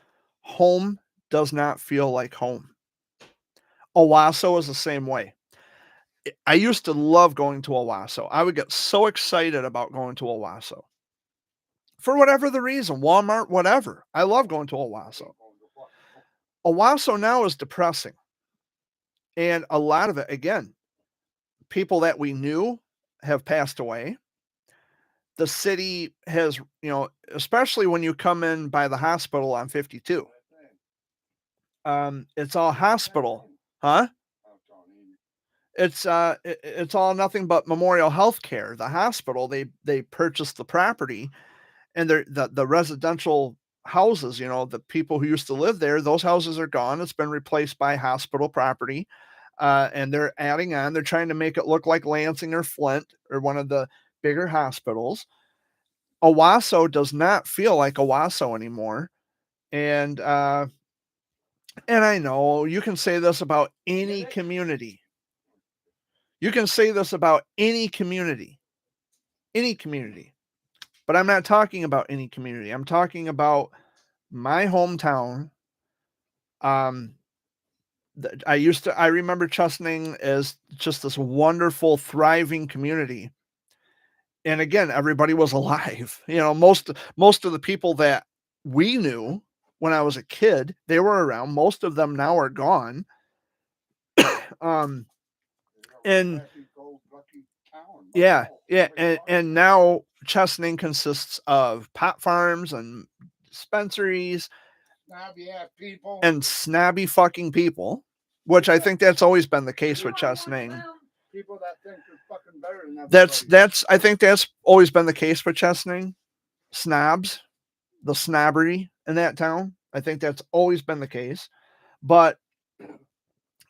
A: home does not feel like home. Owasso is the same way. I used to love going to Owasso. I would get so excited about going to Owasso. For whatever the reason, Walmart, whatever. I love going to Owasso. Owasso now is depressing. And a lot of it, again, people that we knew have passed away. The city has, especially when you come in by the hospital on 52. It's all hospital, huh? It's all nothing but Memorial Healthcare. The hospital, they purchased the property, and the residential houses, the people who used to live there, those houses are gone. It's been replaced by hospital property, and they're adding on. They're trying to make it look like Lansing or Flint or one of the bigger hospitals. Owasso does not feel like Owasso anymore, and I know you can say this about any community. You can say this about any community, but I'm not talking about any community. I'm talking about my hometown. I remember Chesaning as just this wonderful, thriving community. And again, everybody was alive. Most of the people that we knew when I was a kid, they were around. Most of them now are gone. And yeah. And now Chesaning consists of pot farms and dispensaries
B: Snobby ass people.
A: and snobby fucking people, which I think that's always been the case with
C: You wanna watch
A: Chesaning.
C: them?
B: People that think they're fucking better than everybody.
A: That's I think that's always been the case with Chesaning. Snobs, the snobbery in that town. I think that's always been the case. But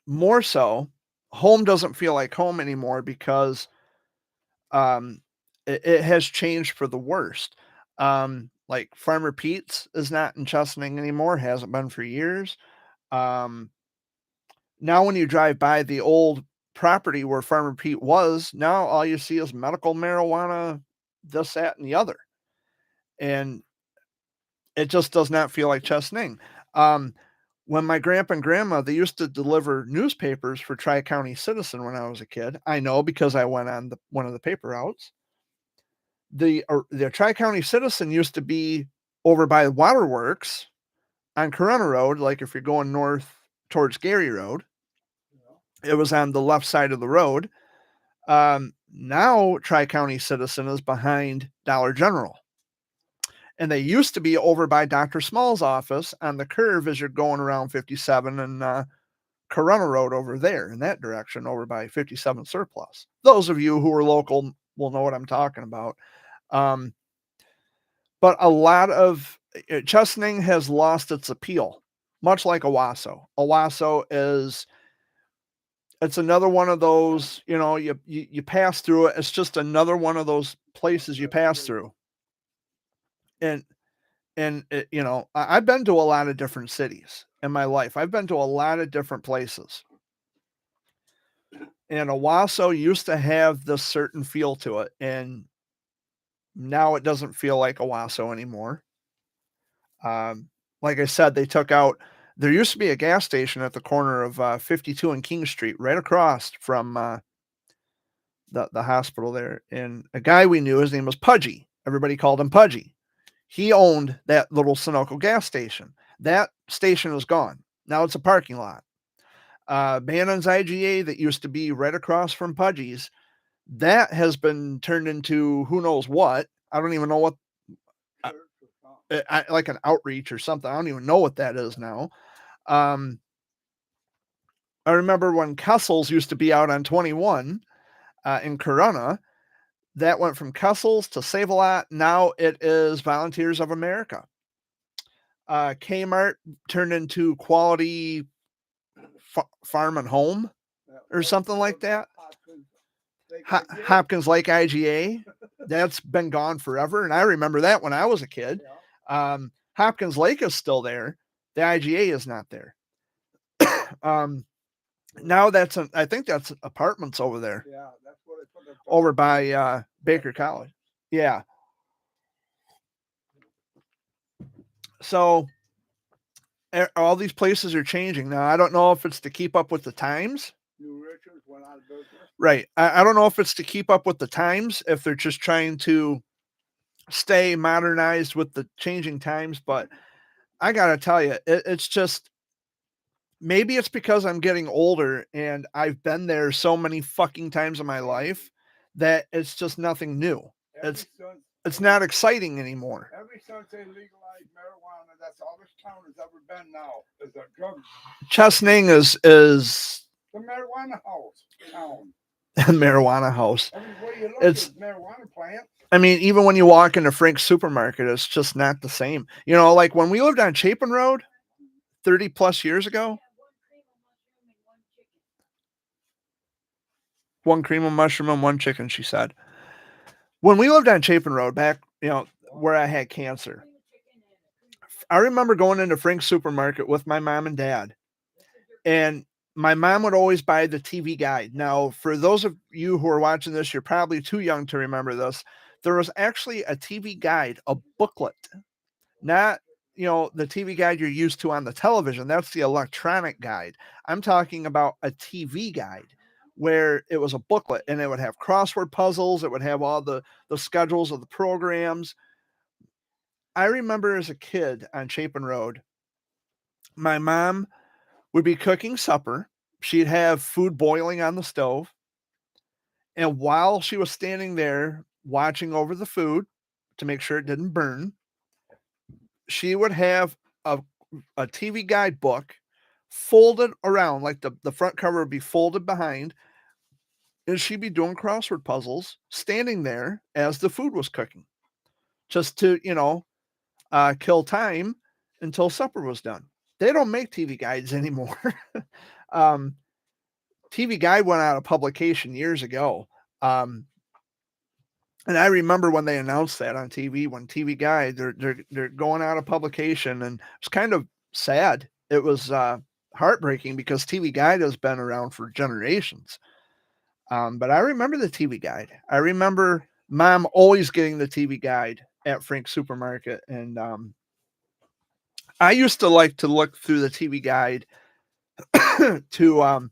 A: more so, home doesn't feel like home anymore because it has changed for the worst. Like Farmer Pete's is not in Chesaning anymore, hasn't been for years. Now when you drive by the old property where Farmer Pete was, now all you see is medical marijuana, this, that, and the other. And it just does not feel like Chesaning. When my grandpa and grandma, they used to deliver newspapers for Tri-County Citizen when I was a kid. I know because I went on one of the paper routes. The Tri-County Citizen used to be over by the waterworks on Corona Road. Like if you're going north towards Gary Road, it was on the left side of the road. Now Tri-County Citizen is behind Dollar General. And they used to be over by Dr. Small's office on the curve as you're going around 57 and Corona Road over there in that direction, over by 57 Surplus. Those of you who are local will know what I'm talking about. But a lot of Chesaning has lost its appeal, much like Owasso. Owasso it's another one of those, you pass through it. It's just another one of those places you pass through. And I've been to a lot of different cities in my life. I've been to a lot of different places. And Owasso used to have this certain feel to it. And now it doesn't feel like Owasso anymore. Like I said, they took out, there used to be a gas station at the corner of 52 and King Street, right across from the hospital there. And a guy we knew, his name was Pudgy. Everybody called him Pudgy. He owned that little Sunoco gas station. That station is gone. Now it's a parking lot. Bannon's IGA that used to be right across from Pudgy's, that has been turned into who knows what. I don't even know what, like an outreach or something. I don't even know what that is now. I remember when Kessel's used to be out on 21 in Corona. That went from Kessel's to Save-A-Lot. Now it is Volunteers of America. Kmart turned into Quality Farm and Home or something like that. Hopkins Lake IGA. That's been gone forever. And I remember that when I was a kid. Hopkins Lake is still there. The IGA is not there. Now I think that's apartments over there.
B: Yeah, that's what they put
A: over by Baker College. Yeah. So all these places are changing now. I don't know if it's to keep up with the times.
B: New Richards went out of business.
A: Right. I don't know if it's to keep up with the times, if they're just trying to stay modernized with the changing times. But I got to tell you, it's just, maybe it's because I'm getting older and I've been there so many fucking times in my life that it's just nothing new. It's not exciting anymore.
B: Ever since they legalized marijuana, that's all this town has ever been now, is a drug.
A: Chesaning is
B: the marijuana house town.
A: Marijuana house.
B: Everywhere you look,
A: It's
B: marijuana plant.
A: I mean, even when you walk into Frank's supermarket, it's just not the same. Like when we lived on Chapin Road 30 plus years ago. One cream of mushroom and one chicken, she said. When we lived on Chapin Road back, where I had cancer, I remember going into Frank's supermarket with my mom and dad, and my mom would always buy the TV guide. Now, for those of you who are watching this, you're probably too young to remember this. There was actually a TV guide, a booklet, not, the TV guide you're used to on the television. That's the electronic guide. I'm talking about a TV guide where it was a booklet and it would have crossword puzzles. It would have all the schedules of the programs. I remember as a kid on Chapin Road, my mom would be cooking supper. She'd have food boiling on the stove. And while she was standing there watching over the food to make sure it didn't burn, she would have a TV guide book folded around, like the front cover would be folded behind, and she'd be doing crossword puzzles standing there as the food was cooking, just to, kill time until supper was done. They don't make TV guides anymore. um, TV Guide went out of publication years ago. And I remember when they announced that on TV, when TV Guide, they're going out of publication, and it's kind of sad. It was heartbreaking because TV Guide has been around for generations. But I remember the TV Guide. I remember Mom always getting the TV Guide at Frank's Supermarket, and I used to like to look through the TV Guide to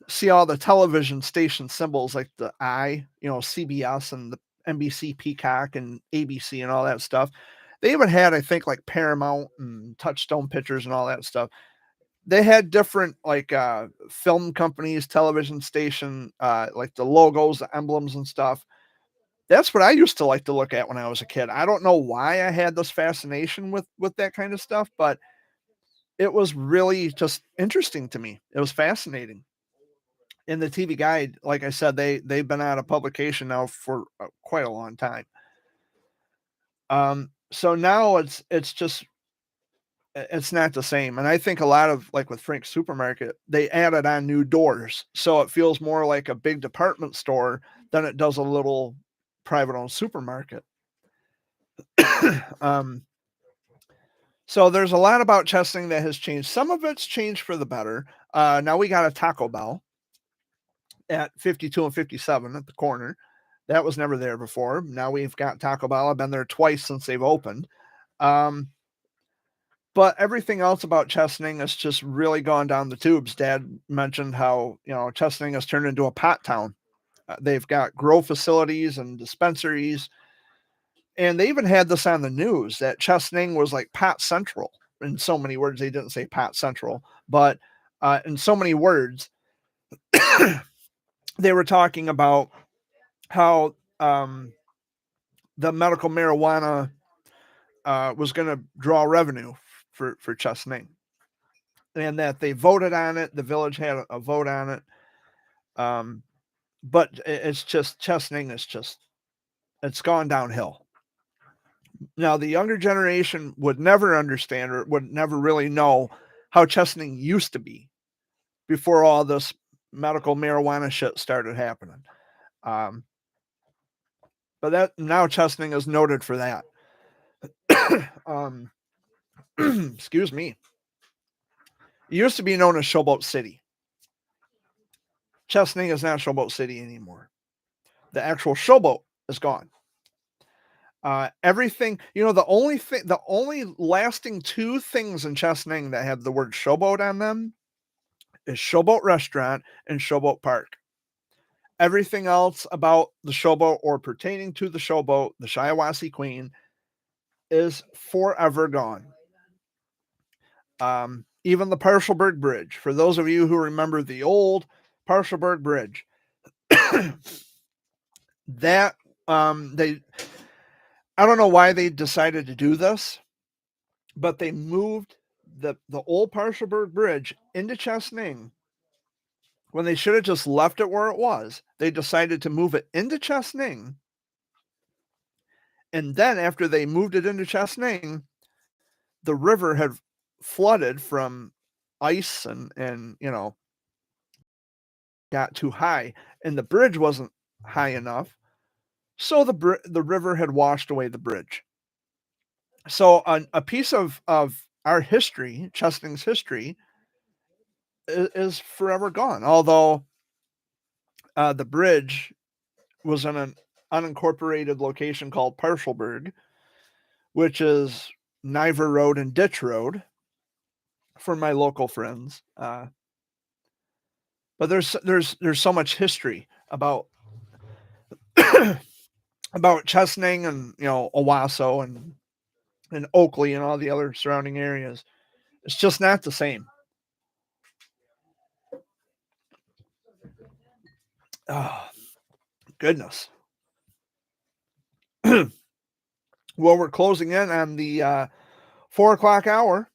A: see all the television station symbols, like the I, CBS and the NBC Peacock and ABC and all that stuff. They even had, I think, like Paramount and Touchstone Pictures and all that stuff. They had different like film companies, television station, like the logos, the emblems and stuff. That's what I used to like to look at when I was a kid. I don't know why I had this fascination with that kind of stuff, but it was really just interesting to me. It was fascinating. In the TV Guide, like I said, they've been out of publication now for quite a long time. So now it's not the same. And I think a lot of, like with Frank's Supermarket, they added on new doors, so it feels more like a big department store than it does a little private owned supermarket. So there's a lot about Chesaning that has changed. Some of it's changed for the better. Now we got a Taco Bell at 52 and 57 at the corner. That was never there before. Now we've got Taco Bell. I've been there twice since they've opened. But everything else about Chesaning has just really gone down the tubes. Dad mentioned how, Chesaning has turned into a pot town. They've got grow facilities and dispensaries. And they even had this on the news that Chesaning was like pot central. In so many words, they didn't say pot central, but in so many words, they were talking about how the medical marijuana was going to draw revenue for Chesaning, and that they voted on it. The village had a vote on it. But it's just, Chesaning is just, it's gone downhill. Now, the younger generation would never understand or would never really know how Chesaning used to be before all this medical marijuana shit started happening. But that now Chesaning is noted for that. Excuse me. It used to be known as Showboat City. Chesaning is not Showboat City anymore. The actual Showboat is gone. Everything, the only lasting two things in Chesaning that have the word Showboat on them is Showboat Restaurant and Showboat Park. Everything else about the Showboat or pertaining to the Showboat, the Shiawassee Queen, is forever gone. Even the Parselburg Bridge, for those of you who remember the old Parselburg Bridge, that I don't know why they decided to do this, but they moved the old Parselburg Bridge into Chesaning when they should have just left it where it was. They decided to move it into Chesaning. And then after they moved it into Chesaning, the river had flooded from ice and got too high, and the bridge wasn't high enough. So the river had washed away the bridge. So a piece of our history, Chesaning's history, is forever gone. Although the bridge was in an unincorporated location called Parselburg, which is Niver Road and Ditch Road for my local friends. But there's so much history about about Chesaning and Owasso and Oakley and all the other surrounding areas. It's just not the same. Oh, goodness. Well, we're closing in on the 4 o'clock hour.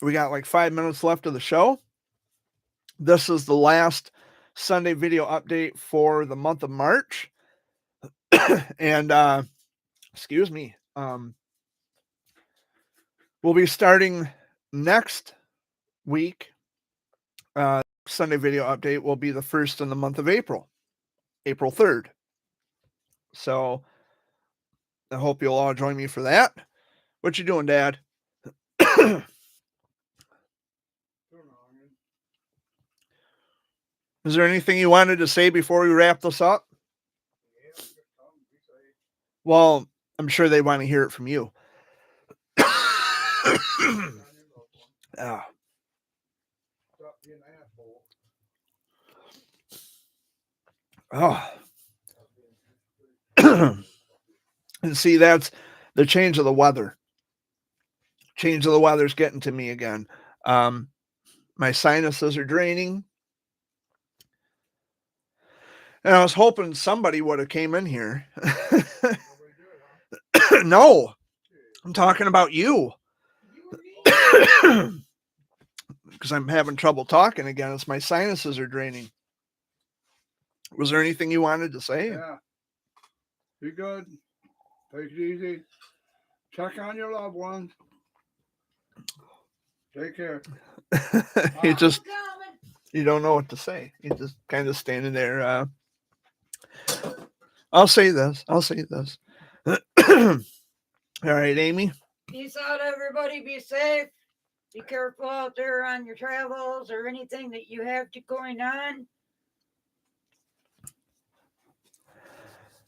A: We got like 5 minutes left of the show. This is the last Sunday video update for the month of March. And excuse me. We'll be starting next week. Sunday video update will be the first in the month of April 3rd. So I hope you'll all join me for that. What you doing, Dad? Is there anything you wanted to say before we wrap this up? Well, I'm sure they want to hear it from you. Ah. Oh. And see, that's the change of the weather. Change of the weather's getting to me again. My sinuses are draining. And I was hoping somebody would have came in here. No, I'm talking about you. Because I'm having trouble talking again. It's my sinuses are draining. Was there anything you wanted to say?
B: Yeah. Be good. Take it easy. Check on your loved ones. Take care.
A: You don't know what to say. You're just kind of standing there. I'll say this. All right, Amy.
C: Peace out, everybody. Be safe. Be careful out there on your travels or anything that you have going on.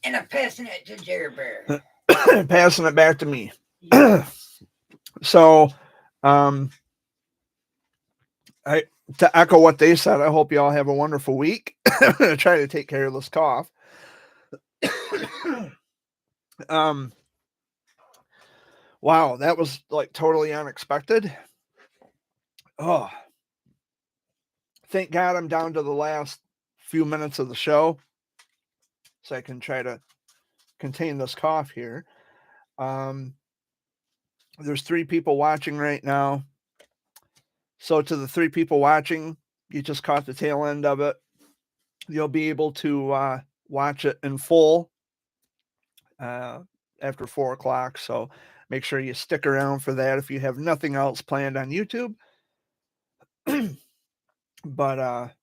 C: And I'm passing it to Jerry Bear.
A: Passing it back to me.
C: Yeah.
A: So, to echo what they said, I hope you all have a wonderful week. I'm going to try to take care of this cough. Wow, that was like totally unexpected. Oh, thank God I'm down to the last few minutes of the show, so I can try to contain this cough here. There's 3 people watching right now. So to the 3 people watching, you just caught the tail end of it. You'll be able to watch it in full after 4 o'clock. So make sure you stick around for that if you have nothing else planned on YouTube. But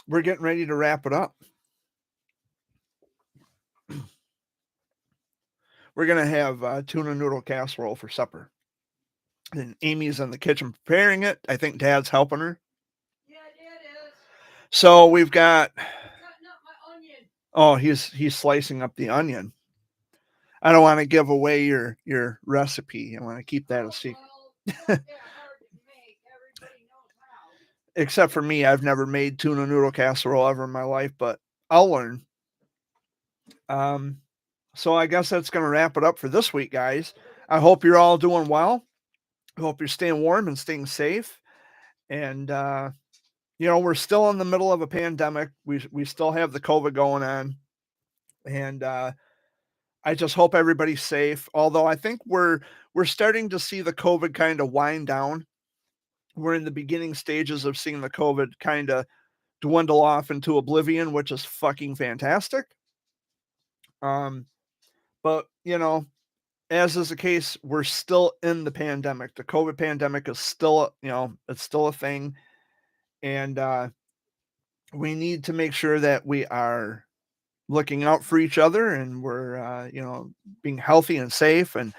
A: we're getting ready to wrap it up. We're going to have tuna noodle casserole for supper. And Amy's in the kitchen preparing it. I think Dad's helping her.
C: Yeah, Dad is.
A: So we've got...
C: Cutting up my onion.
A: Oh, he's slicing up the onion. I don't want to give away your recipe. I want to keep that a secret.
C: Well, hard to make. Everybody knows how.
A: Except for me, I've never made tuna noodle casserole ever in my life, but I'll learn. So I guess that's going to wrap it up for this week, guys. I hope you're all doing well. I hope you're staying warm and staying safe. And, we're still in the middle of a pandemic. We still have the COVID going on. And I just hope everybody's safe. Although I think we're starting to see the COVID kind of wind down. We're in the beginning stages of seeing the COVID kind of dwindle off into oblivion, which is fucking fantastic. But, as is the case, we're still in the pandemic. The COVID pandemic is still, it's still a thing. And we need to make sure that we are looking out for each other and we're, being healthy and safe and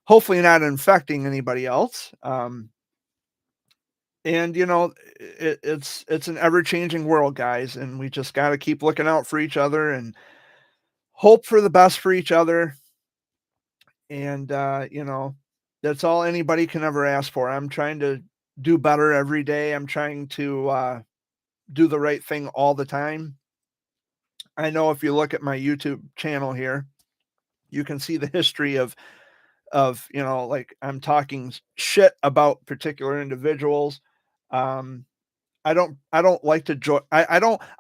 A: hopefully not infecting anybody else. And, it's an ever-changing world, guys. And we just got to keep looking out for each other and hope for the best for each other. And, that's all anybody can ever ask for. I'm trying to do better every day. I'm trying to do the right thing all the time. I know if you look at my YouTube channel here, you can see the history of like I'm talking shit about particular individuals. I don't like to I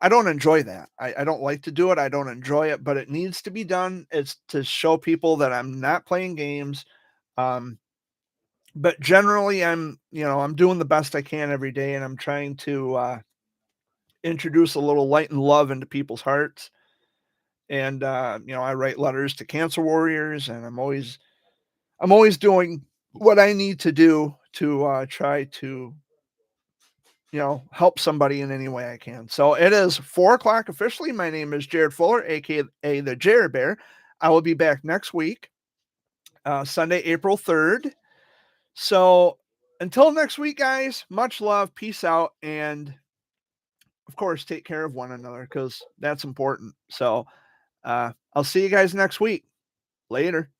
A: don't enjoy that. I don't like to do it. I don't enjoy it, but it needs to be done. It's to show people that I'm not playing games. But generally I'm doing the best I can every day, and I'm trying to introduce a little light and love into people's hearts. And I write letters to cancer warriors, and I'm always doing what I need to do to try to help somebody in any way I can. So it is 4 o'clock officially. My name is Jared Fuller, aka the Jared Bear. I will be back next week, Sunday, April 3rd. So until next week, guys, much love, peace out, and of course, take care of one another, because that's important. So I'll see you guys next week. Later.